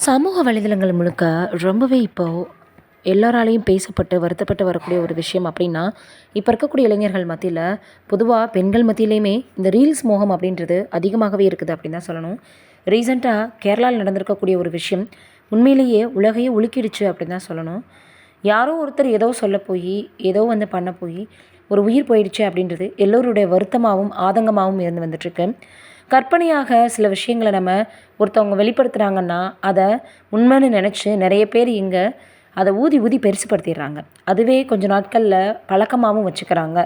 சமூக வலைதளங்கள் முழுக்க ரொம்பவே இப்போது எல்லாராலையும் பேசப்பட்டு வருத்தப்பட்டு வரக்கூடிய ஒரு விஷயம் அப்படின்னா, இப்போ இருக்கக்கூடிய இளைஞர்கள் மத்தியில், பொதுவாக பெண்கள் மத்தியிலையுமே இந்த ரீல்ஸ் மோகம் அப்படின்றது அதிகமாகவே இருக்குது அப்படின்னு தான் சொல்லணும். ரீசெண்டாக கேரளாவில் நடந்திருக்கக்கூடிய ஒரு விஷயம் உண்மையிலேயே உலகையே உலுக்கிடுச்சு அப்படின்னு தான் சொல்லணும். யாரோ ஒருத்தர் ஏதோ சொல்ல போய், ஏதோ பண்ண போய் ஒரு உயிர் போயிடுச்சு அப்படின்றது எல்லோருடைய வருத்தமாகவும் ஆதங்கமாகவும் இருந்து வந்துட்டுருக்கு. கற்பனையாக சில விஷயங்களை நம்ம ஒருத்தவங்க வெளிப்படுத்துகிறாங்கன்னா அதை உண்மைன்னு நினச்சி நிறைய பேர் இங்கே அதை ஊதி ஊதி பெருசுப்படுத்திடுறாங்க. அதுவே கொஞ்ச நாட்களில் பழக்கமாகவும் வச்சுக்கிறாங்க.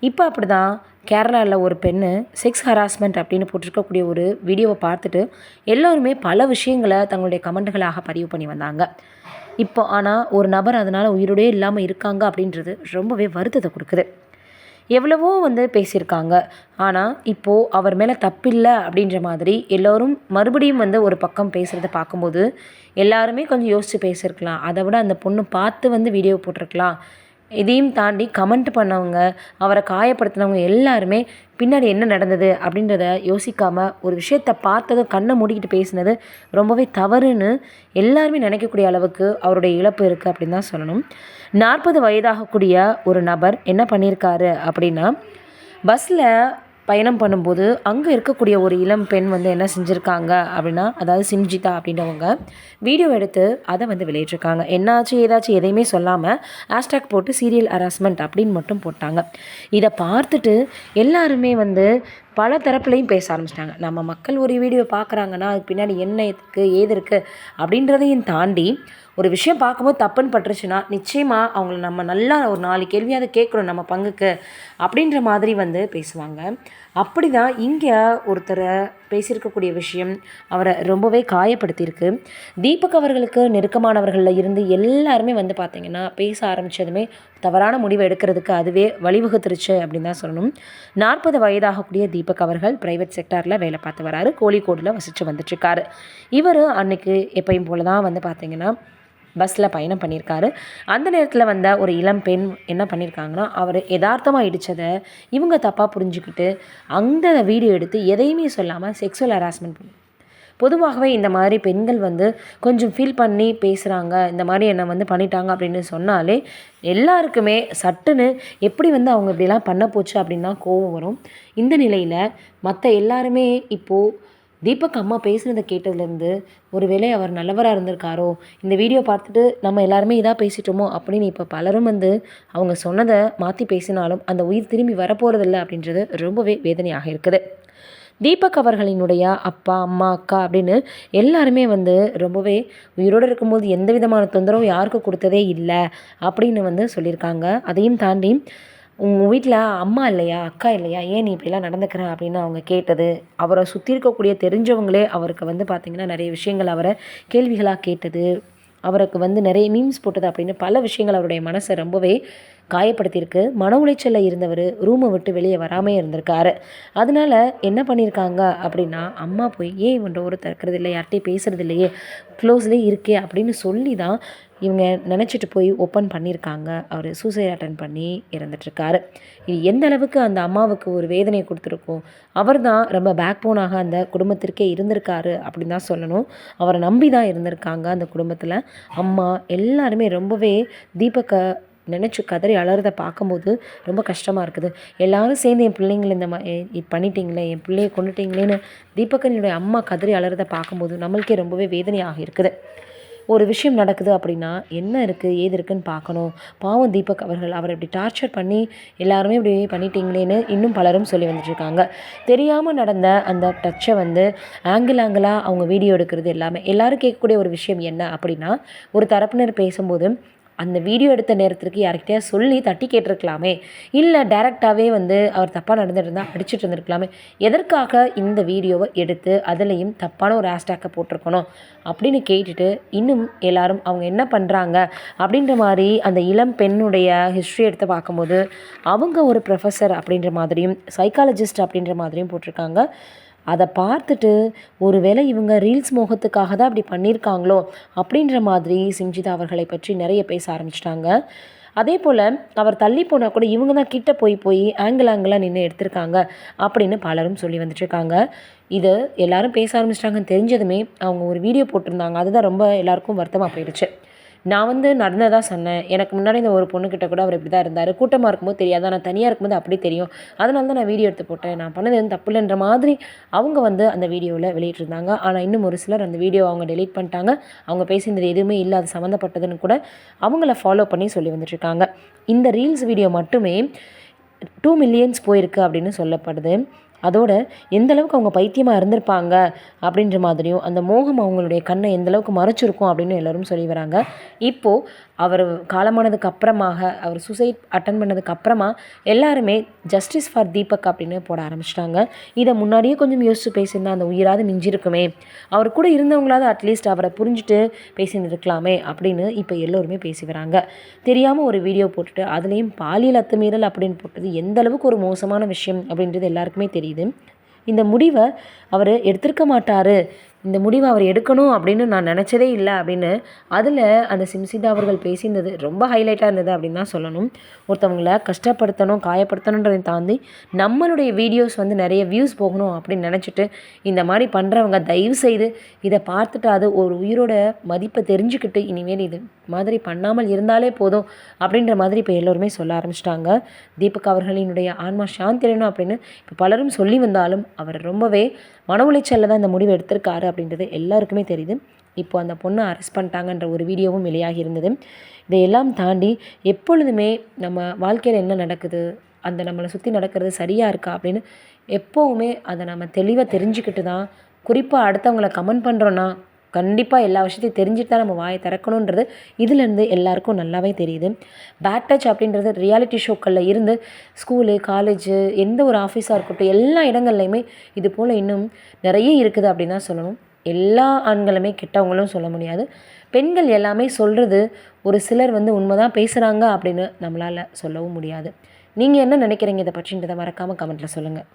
இப்போ அப்படி தான் கேரளாவில் ஒரு பெண்ணு செக்ஸ் ஹராஸ்மெண்ட் அப்படின்னு போட்டிருக்கக்கூடிய ஒரு வீடியோவை பார்த்துட்டு எல்லோருமே பல விஷயங்களை தங்களுடைய கமெண்ட்டுகளாக பதிவு பண்ணி வந்தாங்க. இப்போ ஆனால் ஒரு நபர் அதனால் உயிரோடே இல்லாமல் இருக்காங்க அப்படின்றது ரொம்பவே வருத்தத்தை கொடுக்குது. எவ்வளவோ பேசியிருக்காங்க. ஆனால் இப்போது அவர் மேலே தப்பில்லை அப்படின்ற மாதிரி எல்லோரும் மறுபடியும் ஒரு பக்கம் பேசுகிறத பார்க்கும்போது எல்லாருமே கொஞ்சம் யோசித்து பேசியிருக்கலாம். அதை விட அந்த பொண்ணு பார்த்து வீடியோ போட்டிருக்கலாம். இதையும் தாண்டி கமெண்ட் பண்ணவங்க, அவரை காயப்படுத்தினவங்க எல்லாருமே பின்னாடி என்ன நடந்தது அப்படின்றத யோசிக்காமல் ஒரு விஷயத்தை பார்த்ததும் கண்ணை மூடிக்கிட்டு பேசினது ரொம்பவே தவறுன்னு எல்லாருமே நினைக்கக்கூடிய அளவுக்கு அவருடைய இழப்பு இருக்குது அப்படின்னு தான் சொல்லணும். 40 வயதாகக்கூடிய ஒரு நபர் என்ன பண்ணியிருக்காரு அப்படின்னா, பஸ்ஸில் பயணம் பண்ணும்போது அங்கே இருக்கக்கூடிய ஒரு இளம் பெண் என்ன செஞ்சுருக்காங்க அப்படின்னா, அதாவது சிம்ஜிதா அப்படின்றவங்க வீடியோ எடுத்து அதை வெளியிட்ருக்காங்க. என்னாச்சு ஏதாச்சும் எதையுமே சொல்லாமல் ஹேஷ்டேக் போட்டு சீரியல் ஹராஸ்மெண்ட் அப்படின்னு மட்டும் போட்டாங்க. இதை பார்த்துட்டு எல்லாருமே பல தரப்புலையும் பேச ஆரம்பிச்சிட்டாங்க. நம்ம மக்கள் ஒரு வீடியோ பார்க்குறாங்கன்னா அதுக்கு பின்னாடி என்ன இருக்குது ஏது இருக்குது அப்படின்றதையும் தாண்டி ஒரு விஷயம் பார்க்கும்போது தப்புன்னு பட்டுருச்சுன்னா நிச்சயமாக அவங்கள நம்ம நல்லா ஒரு 4 கேள்வியாவது கேட்கணும் நம்ம பங்குக்கு அப்படின்ற மாதிரி பேசுவாங்க. அப்படி தான் இங்கே ஒருத்தரை பேசியிருக்கக்கூடிய விஷயம் அவரை ரொம்பவே காயப்படுத்தியிருக்கு. தீபக் அவர்களுக்கு நெருக்கமானவர்களில் இருந்து எல்லாருமே பார்த்திங்கன்னா பேச ஆரம்பித்ததுமே தவறான முடிவை எடுக்கிறதுக்கு அதுவே வழிவகுத்துருச்சு அப்படின்னு தான் சொல்லணும். 40 வயதாகக்கூடிய தீபக் அவர்கள் ப்ரைவேட் செக்டாரில் வேலை பார்த்து வராரு. கோழிக்கோடில் வசித்து வந்துட்டுருக்காரு. இவர் அன்றைக்கி எப்பயும் போல தான் பார்த்திங்கன்னா பஸ்ஸில் பயணம் பண்ணியிருக்காரு. அந்த நேரத்தில் ஒரு இளம் பெண் என்ன பண்ணியிருக்காங்கன்னா, அவர் யதார்த்தமாக இடித்ததை இவங்க தப்பாக புரிஞ்சுக்கிட்டு அந்த வீடியோ எடுத்து எதையுமே சொல்லாமல் செக்ஸுவல் ஹராஸ்மெண்ட் பண்ணி, பொதுவாகவே இந்த மாதிரி பெண்கள் கொஞ்சம் ஃபீல் பண்ணி பேசுகிறாங்க, இந்த மாதிரி என்னை பண்ணிட்டாங்க அப்படின்னு சொன்னாலே எல்லாருக்குமே சட்டுன்னு எப்படி அவங்க இப்படிலாம் பண்ண போச்சு அப்படின்னு தான் கோவம் வரும். இந்த நிலையில் மற்ற எல்லாருமே இப்போது தீபக் அம்மா பேசுனதை கேட்டதுலேருந்து ஒருவேளை அவர் நல்லவராக இருந்திருக்காரோ, இந்த வீடியோ பார்த்துட்டு நம்ம எல்லாருமே இதாக பேசிட்டோமோ அப்படின்னு இப்போ பலரும் அவங்க சொன்னதை மாற்றி பேசினாலும் அந்த உயிர் திரும்பி வரப்போகிறதில்ல அப்படின்றது ரொம்பவே வேதனையாக இருக்குது. தீபக் அவர்களினுடைய அப்பா அம்மா அக்கா அப்படின்னு எல்லாருமே ரொம்பவே உயிரோடு இருக்கும்போது எந்த விதமான தொந்தரவும் யாருக்கும் கொடுத்ததே இல்லை அப்படின்னு சொல்லியிருக்காங்க. அதையும் தாண்டி உங்கள் வீட்டில் அம்மா இல்லையா அக்கா இல்லையா ஏன் நீ இப்படிலாம் நடந்துக்கிற அப்படின்னு அவங்க கேட்டது, அவரை சுற்றி இருக்கக்கூடிய தெரிஞ்சவங்களே அவருக்கு பார்த்திங்கன்னா நிறைய விஷயங்கள் அவரை கேள்விகளாக கேட்டது, அவருக்கு நிறைய மீம்ஸ் போட்டது அப்படின்னு பல விஷயங்கள் அவருடைய மனசை ரொம்பவே காயப்படுத்தியிருக்கு. மன உளைச்சலில் இருந்தவர் ரூமை விட்டு வெளியே வராமல் இருந்திருக்காரு. அதனால என்ன பண்ணியிருக்காங்க அப்படின்னா, அம்மா போய் ஏன் இவன் டோரை திறக்கிறது இல்லை, யார்கிட்டையும் பேசுகிறது இல்லையே, க்ளோஸ்லேயே இருக்கே அப்படின்னு சொல்லி தான் இவங்க நினச்சிட்டு போய் ஓப்பன் பண்ணியிருக்காங்க. அவர் சூசைட் அட்டன் பண்ணி இறந்துட்டுருக்காரு. இது எந்த அளவுக்கு அந்த அம்மாவுக்கு ஒரு வேதனையை கொடுத்துருக்கோம். அவர் தான் ரொம்ப பேக் போனாக அந்த குடும்பத்திற்கே இருந்திருக்காரு அப்படின்னு தான் சொல்லணும். அவரை நம்பி தான் இருந்திருக்காங்க அந்த குடும்பத்தில். அம்மா எல்லாருமே ரொம்பவே தீபக்கை நினச்சி கதறி அலறதை பார்க்கும்போது ரொம்ப கஷ்டமாக இருக்குது. எல்லோரும் சேர்ந்து என் பிள்ளைங்களை இந்த பண்ணிட்டீங்களே, என் பிள்ளையை கொண்டுட்டீங்களேன்னு தீபக்கனுடைய அம்மா கதறி அலறதை பார்க்கும்போது நம்மளுக்கே ரொம்பவே வேதனையாக இருக்குது. ஒரு விஷயம் நடக்குது அப்படின்னா என்ன இருக்குது ஏது இருக்குதுன்னு பார்க்கணும். பாவம் தீபக் அவரை இப்படி டார்ச்சர் பண்ணி எல்லாருமே இப்படி பண்ணிட்டீங்களேன்னு இன்னும் பலரும் சொல்லி வந்துட்டுருக்காங்க. தெரியாமல் நடந்த அந்த டச்சை ஆங்கிளாக அவங்க வீடியோ எடுக்கிறது எல்லாமே எல்லோரும் கேட்கக்கூடிய ஒரு விஷயம் என்ன அப்படின்னா, ஒரு தரப்பினர் பேசும்போது அந்த வீடியோ எடுத்த நேரத்திற்கு யார்கிட்டயா சொல்லி தட்டி கேட்டிருக்கலாமே, இல்லை டைரெக்டாகவே அவர் தப்பாக நடந்துட்டு அடிச்சுட்டு இருந்திருக்கலாமே, எதற்காக இந்த வீடியோவை எடுத்து அதுலேயும் தப்பான ஒரு ஹேஷ்டேக்கை போட்டிருக்கணும் அப்படின்னு கேட்டுட்டு இன்னும் எல்லாரும் அவங்க என்ன பண்ணுறாங்க அப்படின்ற மாதிரி அந்த இளம் பெண்ணுடைய ஹிஸ்ட்ரி எடுத்து பார்க்கும்போது அவங்க ஒரு ப்ரொஃபஸர் அப்படின்ற மாதிரியும் சைக்காலஜிஸ்ட் அப்படின்ற மாதிரியும் போட்டிருக்காங்க. அதை பார்த்துட்டு ஒருவேளை இவங்க ரீல்ஸ் மோகத்துக்காக தான் அப்படி பண்ணியிருக்காங்களோ அப்படின்ற மாதிரி சிம்ஜிதா அவர்களை பற்றி நிறைய பேச ஆரம்பிச்சிட்டாங்க. அதே போல் அவர் தள்ளி போனால் கூட இவங்க தான் கிட்ட போய் ஆங்கிளாக நின்று எடுத்திருக்காங்க அப்படின்னு பலரும் சொல்லி வந்துட்டுருக்காங்க. இது எல்லாரும் பேச ஆரம்பிச்சிட்டாங்கன்னு தெரிஞ்சதுமே அவங்க ஒரு வீடியோ போட்டிருந்தாங்க. அதுதான் ரொம்ப எல்லாருக்கும் வருத்தமாக போயிடுச்சு. நான் வந்து நடந்ததா சொன்னேன். எனக்கு முன்னாடி இந்த ஒரு பொண்ணுக்கிட்ட கூட அவர் இப்படி தான் இருந்தார். கூட்டமா இருக்கும்போது தெரியாது. ஆனா தனியா இருக்கும்போது அப்படி தெரியும். அதனால தான் நான் வீடியோ எடுத்து போட்டேன். நான் பண்ணது எதுவும் தப்பு இல்லன்ற மாதிரி அவங்க வந்து அந்த வீடியோவில் வெளியிட்டிருந்தாங்க. ஆனா இன்னும் ஒரு சிலர் அந்த வீடியோவை அவங்க டெலீட் பண்ணிட்டாங்க. அவங்க பேசினது எதுவுமே இல்ல. அது சம்மந்தப்பட்டதுன்னு கூட அவங்கள ஃபாலோ பண்ணி சொல்லி வந்துட்டுருக்காங்க. இந்த ரீல்ஸ் வீடியோ மட்டுமே 2 மில்லியன்ஸ் போயிருக்கு அப்படின்னு சொல்லப்படுது. அதோட எந்த அளவுக்கு அவங்க பைத்தியமா இருந்திருப்பாங்க அப்படின்ற மாதிரியும், அந்த மோகம் அவங்களுடைய கண்ணை எந்த அளவுக்கு மறைச்சிருக்கும் அப்படின்னு எல்லாரும் சொல்லி வராங்க. இப்போ அவர் காலமானதுக்கு அப்புறமாக, அவர் சூசைட் அட்டெண்ட் பண்ணதுக்கு அப்புறமா எல்லாருமே ஜஸ்டிஸ் ஃபார் தீபக் அப்படின்னு போட ஆரம்பிச்சிட்டாங்க. இதை முன்னாடியே கொஞ்சம் யோசிச்சு பேசியிருந்தா அந்த உயிராவது மிஞ்சிருக்குமே, அவர் கூட இருந்தவங்களாவது அட்லீஸ்ட் அவரை புரிஞ்சுட்டு பேசியிருந்துருக்கலாமே அப்படின்னு இப்போ எல்லோருமே பேசி வராங்க. தெரியாமல் ஒரு வீடியோ போட்டுட்டு அதுலேயும் பாலியல் அத்துமீறல் அப்படின்னு போட்டது எந்த அளவுக்கு ஒரு மோசமான விஷயம் அப்படின்றது எல்லாருக்குமே தெரியுது. இந்த முடிவை அவர் எடுத்திருக்க மாட்டார், இந்த முடிவை அவர் எடுக்கணும் அப்படின்னு நான் நினச்சதே இல்லை அப்படின்னு அதில் அந்த சிம்சிதா அவர்கள் பேசியிருந்தது ரொம்ப ஹைலைட்டாக இருந்தது அப்படின்னு தான் சொல்லணும். ஒருத்தவங்களை கஷ்டப்படுத்தணும், காயப்படுத்தணுன்றதை தாண்டி நம்மளுடைய வீடியோஸ் வந்து நிறைய வியூஸ் போகணும் அப்படின்னு நினச்சிட்டு இந்த மாதிரி பண்ணுறவங்க தயவு செய்து இதை பார்த்துட்டு அது ஒரு உயிரோட மதிப்பை தெரிஞ்சுக்கிட்டு இனிமேல் இது மாதிரி பண்ணாமல் இருந்தாலே போதும் அப்படின்ற மாதிரி இப்போ எல்லோருமே சொல்ல ஆரம்பிச்சிட்டாங்க. தீபக் அவர்களினுடைய ஆன்மா சாந்தி அடையணும் அப்படின்னு இப்போ பலரும் சொல்லி வந்தாலும் அவர் ரொம்பவே மன உளைச்சலில் தான் இந்த முடிவு எடுத்திருக்காரு அப்படின்றது எல்லாருக்குமே தெரியுது. இப்போ அந்த பொண்ணை அரெஸ்ட் பண்ணிட்டாங்கன்ற ஒரு வீடியோவும் வெளியாகி இருந்தது. இதையெல்லாம் தாண்டி எப்பொழுதுமே நம்ம வாழ்க்கையில் என்ன நடக்குது, அந்த நம்மளை சுற்றி நடக்கிறது சரியாக இருக்கா அப்படின்னு எப்போவுமே அதை நம்ம தெளிவாக தெரிஞ்சுக்கிட்டு தான், குறிப்பாக அடுத்தவங்களை கமெண்ட் பண்ணுறோன்னா கண்டிப்பாக எல்லா விஷயத்தையும் தெரிஞ்சுட்டு தான் நம்ம வாயை திறக்கணுன்றது இதுலேருந்து எல்லாருக்கும் நல்லாவே தெரியுது. பேட் டச் அப்படின்றது ரியாலிட்டி ஷோக்களில் இருந்து ஸ்கூலு, காலேஜு, எந்த ஒரு ஆஃபீஸாக இருக்கட்டும் எல்லா இடங்கள்லையுமே இது போல் இன்னும் நிறைய இருக்குது அப்படின்னு தான் சொல்லணும். எல்லா ஆண்களுமே கெட்டவங்களும் சொல்ல முடியாது. பெண்கள் எல்லாமே சொல்கிறது ஒரு சிலர் வந்து உண்மை தான் பேசுகிறாங்க அப்படின்னு நம்மளால் சொல்லவும் முடியாது. நீங்கள் என்ன நினைக்கிறீங்க இதை பற்றின்றதை மறக்காமல் கமெண்ட்டில் சொல்லுங்கள்.